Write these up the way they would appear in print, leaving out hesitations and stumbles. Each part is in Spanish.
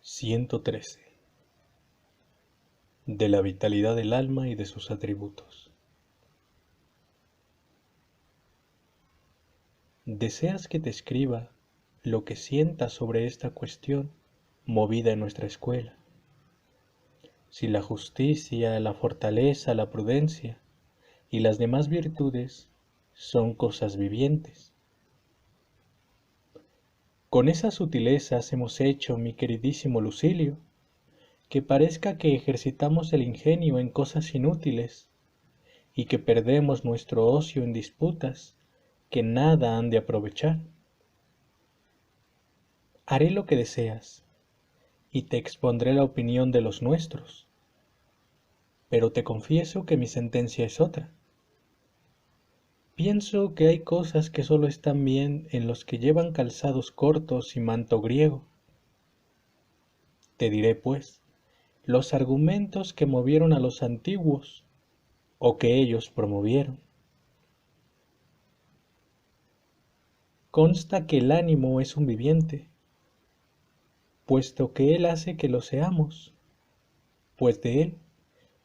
113. De la vitalidad del alma y de sus atributos. ¿Deseas que te escriba lo que sientas sobre esta cuestión movida en nuestra escuela? Si la justicia, la fortaleza, la prudencia y las demás virtudes son cosas vivientes. Con esas sutilezas hemos hecho, mi queridísimo Lucilio, que parezca que ejercitamos el ingenio en cosas inútiles y que perdemos nuestro ocio en disputas que nada han de aprovechar. Haré lo que deseas y te expondré la opinión de los nuestros, pero te confieso que mi sentencia es otra. Pienso que hay cosas que solo están bien en los que llevan calzados cortos y manto griego. Te diré, pues, los argumentos que movieron a los antiguos o que ellos promovieron. Consta que el ánimo es un viviente, puesto que él hace que lo seamos, pues de él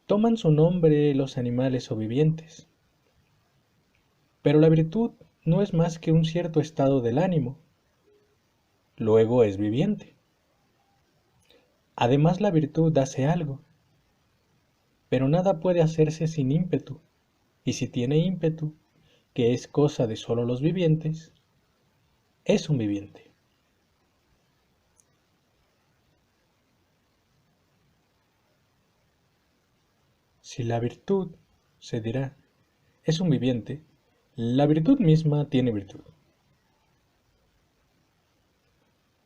toman su nombre los animales o vivientes. Pero la virtud no es más que un cierto estado del ánimo, luego es viviente. Además la virtud hace algo, pero nada puede hacerse sin ímpetu, y si tiene ímpetu, que es cosa de solo los vivientes, es un viviente. Si la virtud, se dirá, es un viviente, la virtud misma tiene virtud.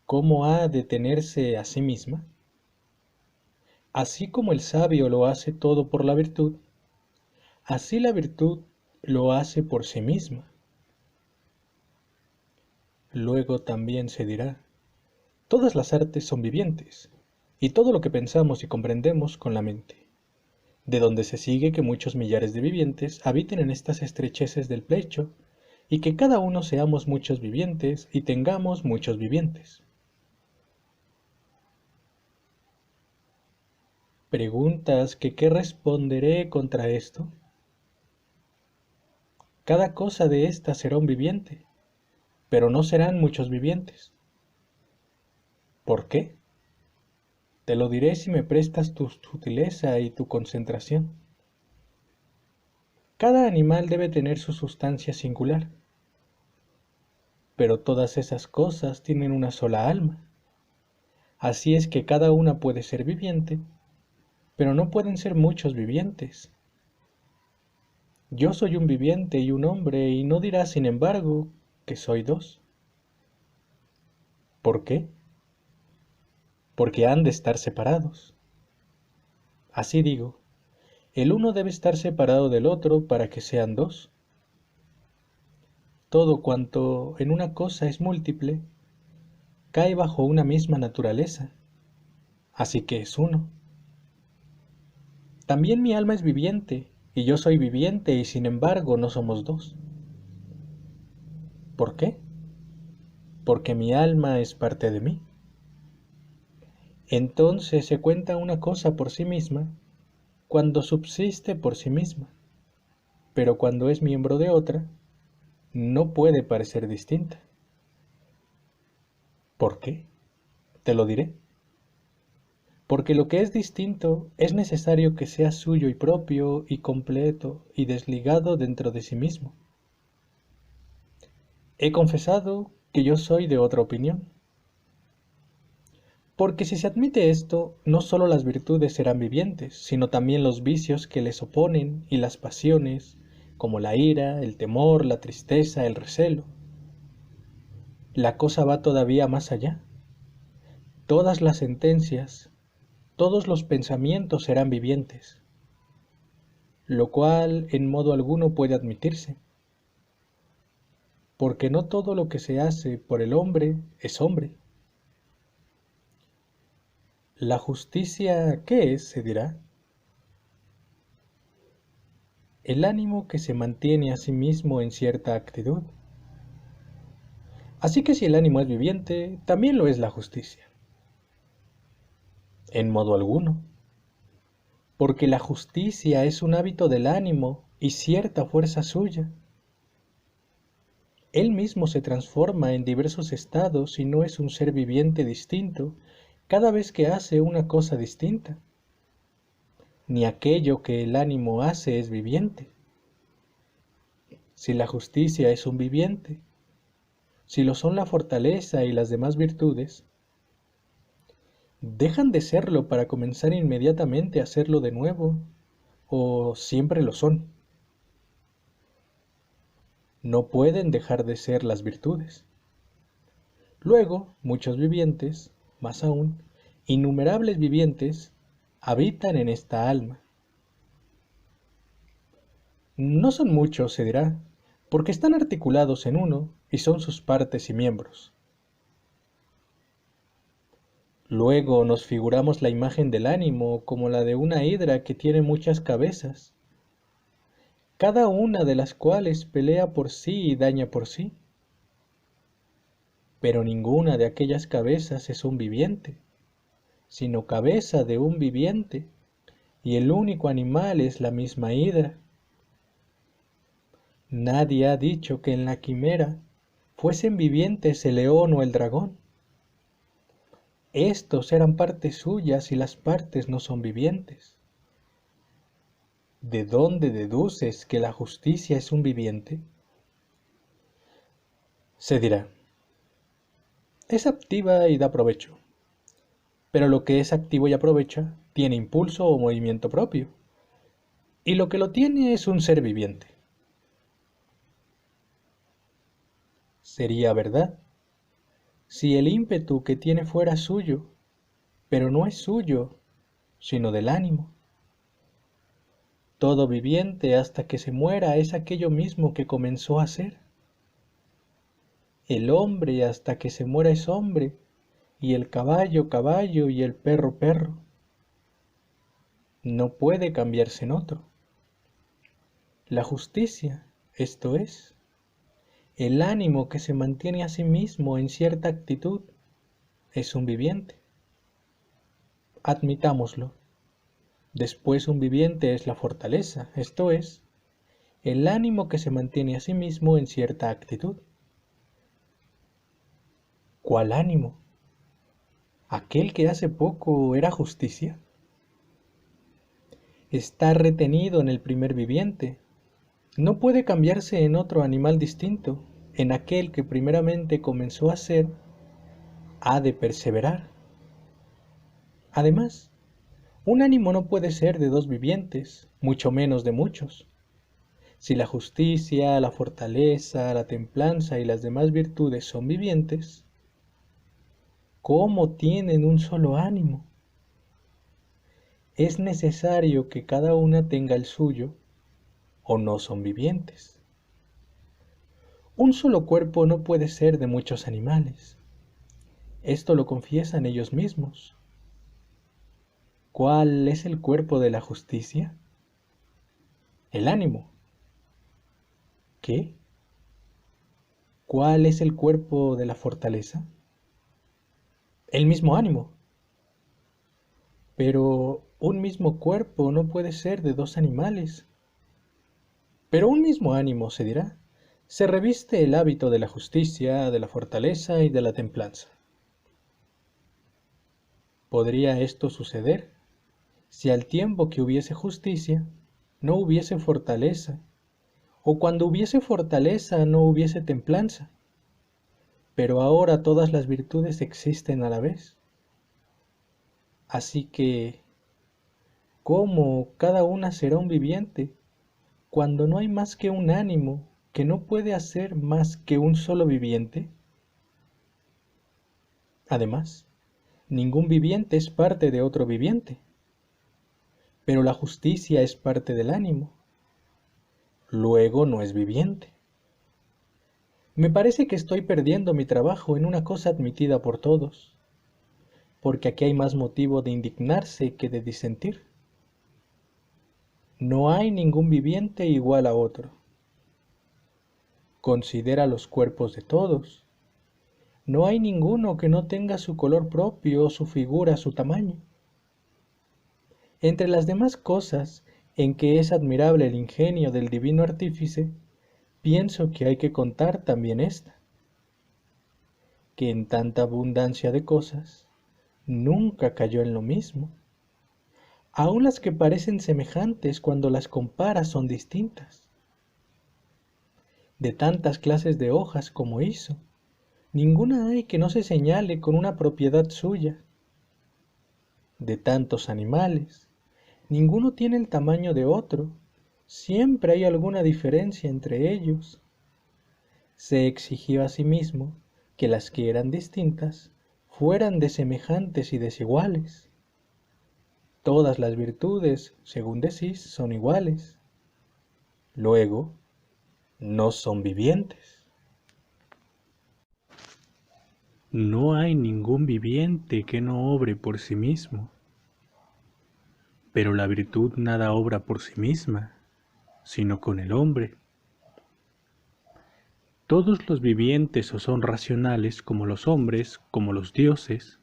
¿Cómo ha de tenerse a sí misma? Así como el sabio lo hace todo por la virtud, así la virtud lo hace por sí misma. Luego también se dirá, todas las artes son vivientes, y todo lo que pensamos y comprendemos con la mente, de donde se sigue que muchos millares de vivientes habiten en estas estrecheces del pecho, y que cada uno seamos muchos vivientes y tengamos muchos vivientes. ¿Preguntas que qué responderé contra esto? Cada cosa de esta será un viviente, pero no serán muchos vivientes. ¿Por qué? Te lo diré si me prestas tu sutileza y tu concentración. Cada animal debe tener su sustancia singular, pero todas esas cosas tienen una sola alma. Así es que cada una puede ser viviente, pero no pueden ser muchos vivientes. Yo soy un viviente y un hombre, y no dirás, sin embargo, que soy dos. ¿Por qué? Porque han de estar separados. Así digo, el uno debe estar separado del otro para que sean dos. Todo cuanto en una cosa es múltiple, cae bajo una misma naturaleza, así que es uno. También mi alma es viviente, y yo soy viviente, y sin embargo no somos dos. ¿Por qué? Porque mi alma es parte de mí. Entonces se cuenta una cosa por sí misma cuando subsiste por sí misma, pero cuando es miembro de otra, no puede parecer distinta. ¿Por qué? Te lo diré. Porque lo que es distinto es necesario que sea suyo y propio y completo y desligado dentro de sí mismo. He confesado que yo soy de otra opinión. Porque si se admite esto, no sólo las virtudes serán vivientes, sino también los vicios que les oponen y las pasiones, como la ira, el temor, la tristeza, el recelo. La cosa va todavía más allá. Todas las sentencias, todos los pensamientos serán vivientes, lo cual en modo alguno puede admitirse, porque no todo lo que se hace por el hombre es hombre. ¿La justicia qué es? Se dirá. El ánimo que se mantiene a sí mismo en cierta actitud. Así que si el ánimo es viviente, también lo es la justicia. En modo alguno, porque la justicia es un hábito del ánimo y cierta fuerza suya. Él mismo se transforma en diversos estados y no es un ser viviente distinto cada vez que hace una cosa distinta, ni aquello que el ánimo hace es viviente. Si la justicia es un viviente, si lo son la fortaleza y las demás virtudes, ¿dejan de serlo para comenzar inmediatamente a hacerlo de nuevo? ¿O siempre lo son? No pueden dejar de ser las virtudes. Luego, muchos vivientes, más aún, innumerables vivientes, habitan en esta alma. No son muchos, se dirá, porque están articulados en uno y son sus partes y miembros. Luego nos figuramos la imagen del ánimo como la de una hidra que tiene muchas cabezas, cada una de las cuales pelea por sí y daña por sí. Pero ninguna de aquellas cabezas es un viviente, sino cabeza de un viviente, y el único animal es la misma hidra. Nadie ha dicho que en la quimera fuesen vivientes el león o el dragón. Estos eran partes suyas y las partes no son vivientes. ¿De dónde deduces que la justicia es un viviente? Se dirá, es activa y da provecho, pero lo que es activo y aprovecha tiene impulso o movimiento propio, y lo que lo tiene es un ser viviente. Sería verdad si el ímpetu que tiene fuera suyo, pero no es suyo, sino del ánimo. Todo viviente hasta que se muera es aquello mismo que comenzó a ser. El hombre hasta que se muera es hombre, y el caballo caballo y el perro perro. No puede cambiarse en otro. La justicia, esto es, el ánimo que se mantiene a sí mismo en cierta actitud, es un viviente. Admitámoslo. Después un viviente es la fortaleza, esto es, el ánimo que se mantiene a sí mismo en cierta actitud. ¿Cuál ánimo? ¿Aquel que hace poco era justicia? Está retenido en el primer viviente. No puede cambiarse en otro animal distinto. En aquel que primeramente comenzó a ser, ha de perseverar. Además, un ánimo no puede ser de dos vivientes, mucho menos de muchos. Si la justicia, la fortaleza, la templanza y las demás virtudes son vivientes, ¿cómo tienen un solo ánimo? Es necesario que cada una tenga el suyo, o no son vivientes. Un solo cuerpo no puede ser de muchos animales. Esto lo confiesan ellos mismos. ¿Cuál es el cuerpo de la justicia? El ánimo. ¿Qué? ¿Cuál es el cuerpo de la fortaleza? El mismo ánimo. Pero un mismo cuerpo no puede ser de dos animales. Pero un mismo ánimo, se dirá, se reviste el hábito de la justicia, de la fortaleza y de la templanza. ¿Podría esto suceder si al tiempo que hubiese justicia no hubiese fortaleza, o cuando hubiese fortaleza no hubiese templanza? Pero ahora todas las virtudes existen a la vez. Así que, ¿cómo cada una será un viviente cuando no hay más que un ánimo que no puede hacer más que un solo viviente? Además, ningún viviente es parte de otro viviente, pero la justicia es parte del ánimo, luego no es viviente. Me parece que estoy perdiendo mi trabajo en una cosa admitida por todos, porque aquí hay más motivo de indignarse que de disentir. No hay ningún viviente igual a otro. Considera los cuerpos de todos. No hay ninguno que no tenga su color propio, su figura, su tamaño. Entre las demás cosas en que es admirable el ingenio del divino artífice, pienso que hay que contar también esta, que en tanta abundancia de cosas, nunca cayó en lo mismo. Aun las que parecen semejantes cuando las comparas son distintas. De tantas clases de hojas como hizo, ninguna hay que no se señale con una propiedad suya. De tantos animales, ninguno tiene el tamaño de otro, siempre hay alguna diferencia entre ellos. Se exigió asimismo que las que eran distintas fueran de semejantes y desiguales. Todas las virtudes, según decís, son iguales. Luego, no son vivientes. No hay ningún viviente que no obre por sí mismo, pero la virtud nada obra por sí misma, sino con el hombre. Todos los vivientes o son racionales como los hombres, como los dioses,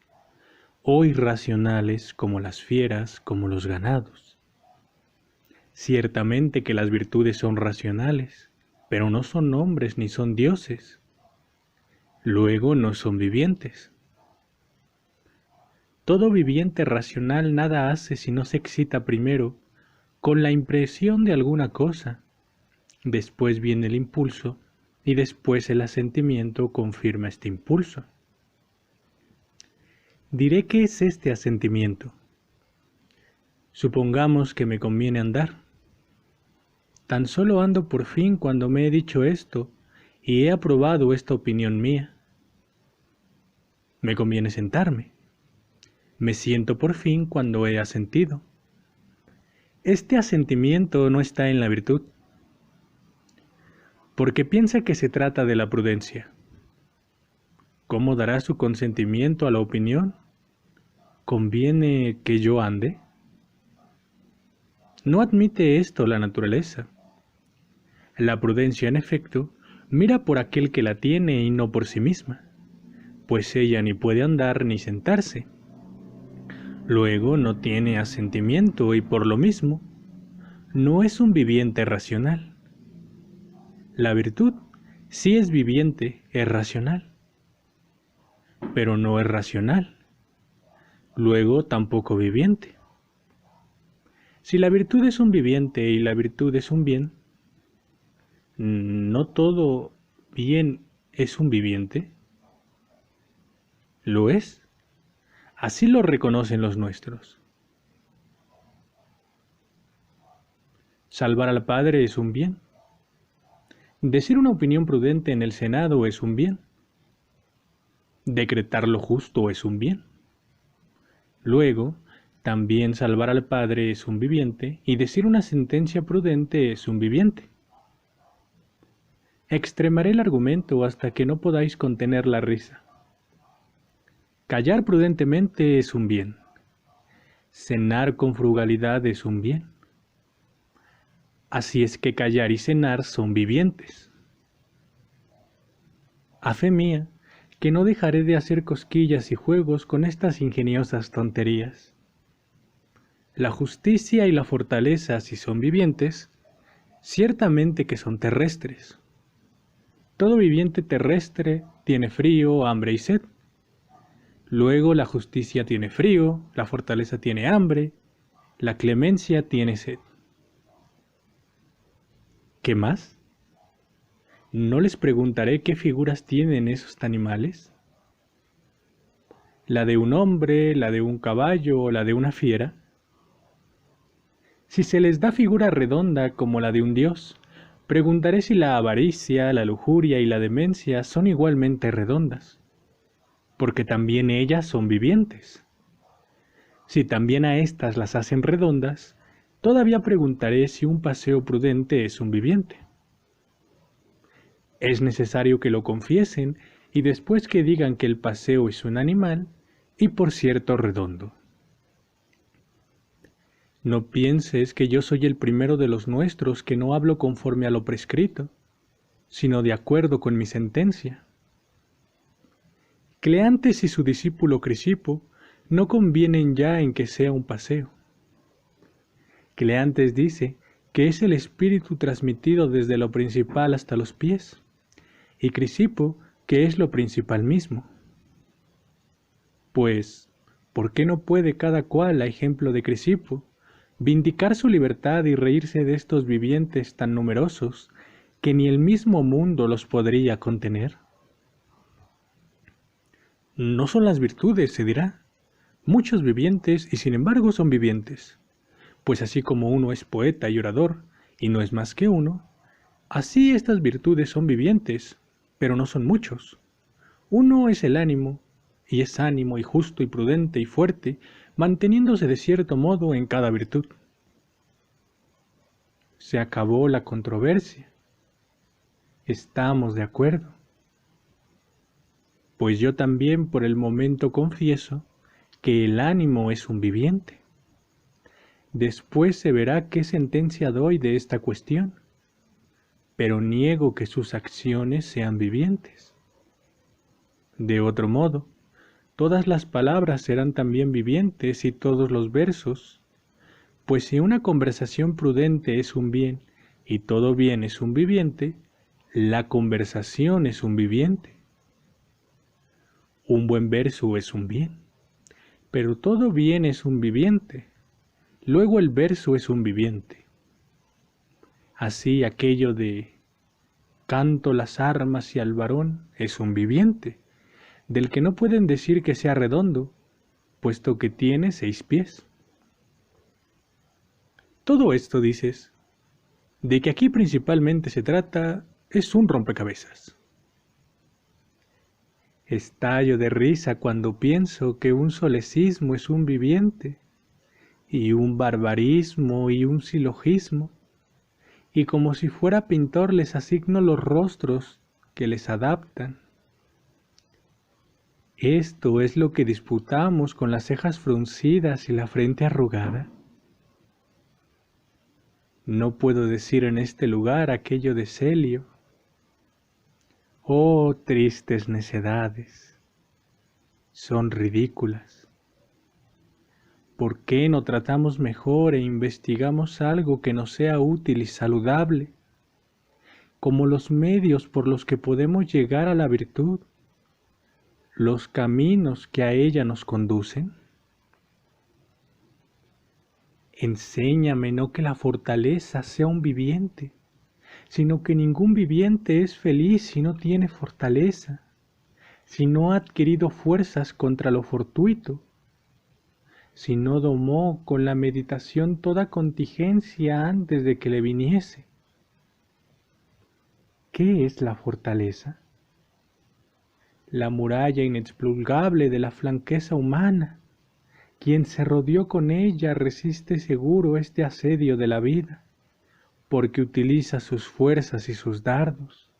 o irracionales como las fieras, como los ganados. Ciertamente que las virtudes son racionales, pero no son hombres ni son dioses. Luego no son vivientes. Todo viviente racional nada hace si no se excita primero con la impresión de alguna cosa, después viene el impulso y después el asentimiento confirma este impulso. Diré qué es este asentimiento. Supongamos que me conviene andar. Tan solo ando por fin cuando me he dicho esto y he aprobado esta opinión mía. Me conviene sentarme. Me siento por fin cuando he asentido. Este asentimiento no está en la virtud, porque piensa que se trata de la prudencia. ¿Cómo dará su consentimiento a la opinión? ¿Conviene que yo ande? No admite esto la naturaleza. La prudencia, en efecto, mira por aquel que la tiene y no por sí misma, pues ella ni puede andar ni sentarse. Luego no tiene asentimiento y por lo mismo no es un viviente racional. La virtud sí es viviente, es racional, pero no es racional. Luego tampoco viviente. Si la virtud es un viviente y la virtud es un bien, ¿no todo bien es un viviente? ¿Lo es? Así lo reconocen los nuestros. Salvar al padre es un bien. Decir una opinión prudente en el Senado es un bien. Decretar lo justo es un bien. Luego, también salvar al padre es un viviente y decir una sentencia prudente es un viviente. Extremaré el argumento hasta que no podáis contener la risa. Callar prudentemente es un bien. Cenar con frugalidad es un bien. Así es que callar y cenar son vivientes. A fe mía, que no dejaré de hacer cosquillas y juegos con estas ingeniosas tonterías. La justicia y la fortaleza, si son vivientes, ciertamente que son terrestres. Todo viviente terrestre tiene frío, hambre y sed. Luego la justicia tiene frío, la fortaleza tiene hambre, la clemencia tiene sed. ¿Qué más? ¿No les preguntaré qué figuras tienen esos animales? ¿La de un hombre, la de un caballo o la de una fiera? Si se les da figura redonda como la de un dios, preguntaré si la avaricia, la lujuria y la demencia son igualmente redondas, porque también ellas son vivientes. Si también a éstas las hacen redondas, todavía preguntaré si un paseo prudente es un viviente. Es necesario que lo confiesen y después que digan que el paseo es un animal y por cierto redondo. No pienses que yo soy el primero de los nuestros que no hablo conforme a lo prescrito, sino de acuerdo con mi sentencia. Cleantes y su discípulo Crisipo no convienen ya en que sea un paseo. Cleantes dice que es el espíritu transmitido desde lo principal hasta los pies, y Crisipo que es lo principal mismo. Pues, ¿por qué no puede cada cual, a ejemplo de Crisipo, vindicar su libertad y reírse de estos vivientes tan numerosos que ni el mismo mundo los podría contener? No son las virtudes, se dirá, muchos vivientes y sin embargo son vivientes, pues así como uno es poeta y orador y no es más que uno, así estas virtudes son vivientes, pero no son muchos. Uno es el ánimo, y es ánimo y justo y prudente y fuerte, manteniéndose de cierto modo en cada virtud. Se acabó la controversia. Estamos de acuerdo. Pues yo también por el momento confieso que el ánimo es un viviente. Después se verá qué sentencia doy de esta cuestión, pero niego que sus acciones sean vivientes. De otro modo, todas las palabras serán también vivientes y todos los versos, pues si una conversación prudente es un bien y todo bien es un viviente, la conversación es un viviente. Un buen verso es un bien, pero todo bien es un viviente. Luego el verso es un viviente. Así aquello de canto las armas y al varón es un viviente, del que no pueden decir que sea redondo, puesto que tiene 6 pies. Todo esto, dices, de que aquí principalmente se trata, es un rompecabezas. Estallo de risa cuando pienso que un solecismo es un viviente, y un barbarismo y un silogismo, y como si fuera pintor les asigno los rostros que les adaptan. Esto es lo que disputamos con las cejas fruncidas y la frente arrugada. No puedo decir en este lugar aquello de Celio. Oh, tristes necedades, son ridículas. ¿Por qué no tratamos mejor e investigamos algo que nos sea útil y saludable, como los medios por los que podemos llegar a la virtud, los caminos que a ella nos conducen? Enséñame no que la fortaleza sea un viviente, sino que ningún viviente es feliz si no tiene fortaleza, si no ha adquirido fuerzas contra lo fortuito, si no domó con la meditación toda contingencia antes de que le viniese. ¿Qué es la fortaleza? La muralla inexpugnable de la flaqueza humana. Quien se rodeó con ella resiste seguro este asedio de la vida, porque utiliza sus fuerzas y sus dardos.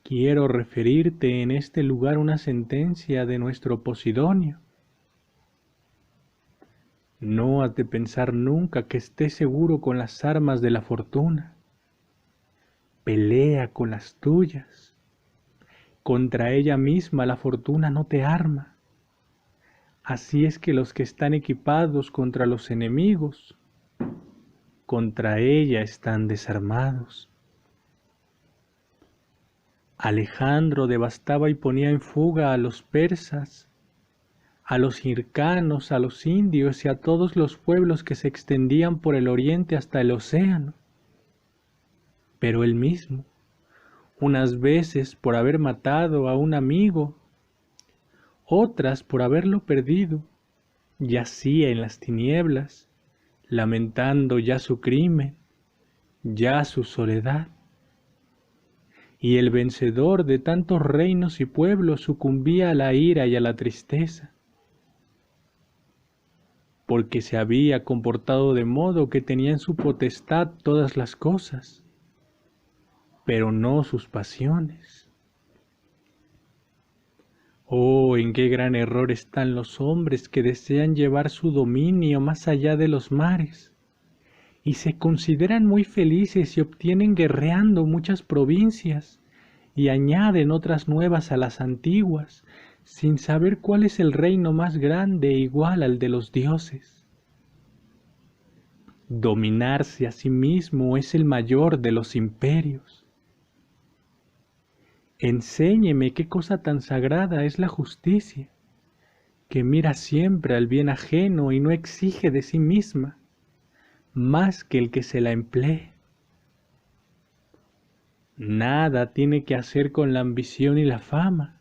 Quiero referirte en este lugar una sentencia de nuestro Posidonio. No has de pensar nunca que estés seguro con las armas de la fortuna. Pelea con las tuyas. Contra ella misma la fortuna no te arma. Así es que los que están equipados contra los enemigos, contra ella están desarmados. Alejandro devastaba y ponía en fuga a los persas, a los hircanos, a los indios y a todos los pueblos que se extendían por el oriente hasta el océano. Pero él mismo, unas veces por haber matado a un amigo, otras por haberlo perdido, yacía en las tinieblas, lamentando ya su crimen, ya su soledad. Y el vencedor de tantos reinos y pueblos sucumbía a la ira y a la tristeza, porque se había comportado de modo que tenía en su potestad todas las cosas, pero no sus pasiones. Oh, en qué gran error están los hombres que desean llevar su dominio más allá de los mares, y se consideran muy felices y obtienen guerreando muchas provincias, y añaden otras nuevas a las antiguas, sin saber cuál es el reino más grande e igual al de los dioses. Dominarse a sí mismo es el mayor de los imperios. Enséñeme qué cosa tan sagrada es la justicia, que mira siempre al bien ajeno y no exige de sí misma más que el que se la emplee. Nada tiene que hacer con la ambición y la fama.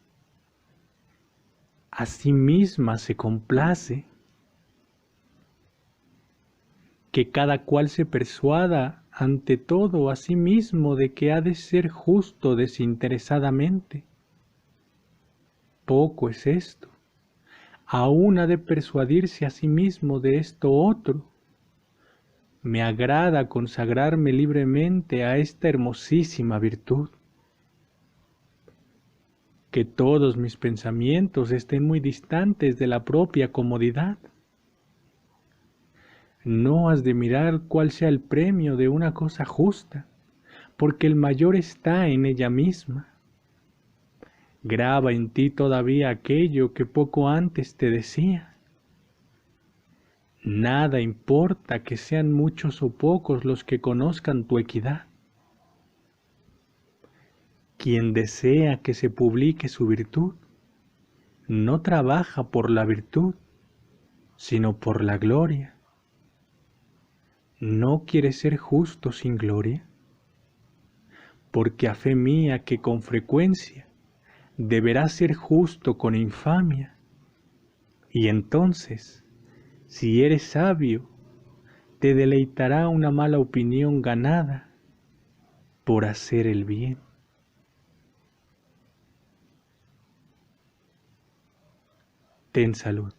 A sí misma se complace. Que cada cual se persuada ante todo a sí mismo de que ha de ser justo desinteresadamente. Poco es esto. Aún ha de persuadirse a sí mismo de esto otro. Me agrada consagrarme libremente a esta hermosísima virtud. Que todos mis pensamientos estén muy distantes de la propia comodidad. No has de mirar cuál sea el premio de una cosa justa, porque el mayor está en ella misma. Graba en ti todavía aquello que poco antes te decía. Nada importa que sean muchos o pocos los que conozcan tu equidad. Quien desea que se publique su virtud, no trabaja por la virtud, sino por la gloria. ¿No quieres ser justo sin gloria? Porque a fe mía que con frecuencia deberás ser justo con infamia. Y entonces, si eres sabio, te deleitará una mala opinión ganada por hacer el bien. Ten salud.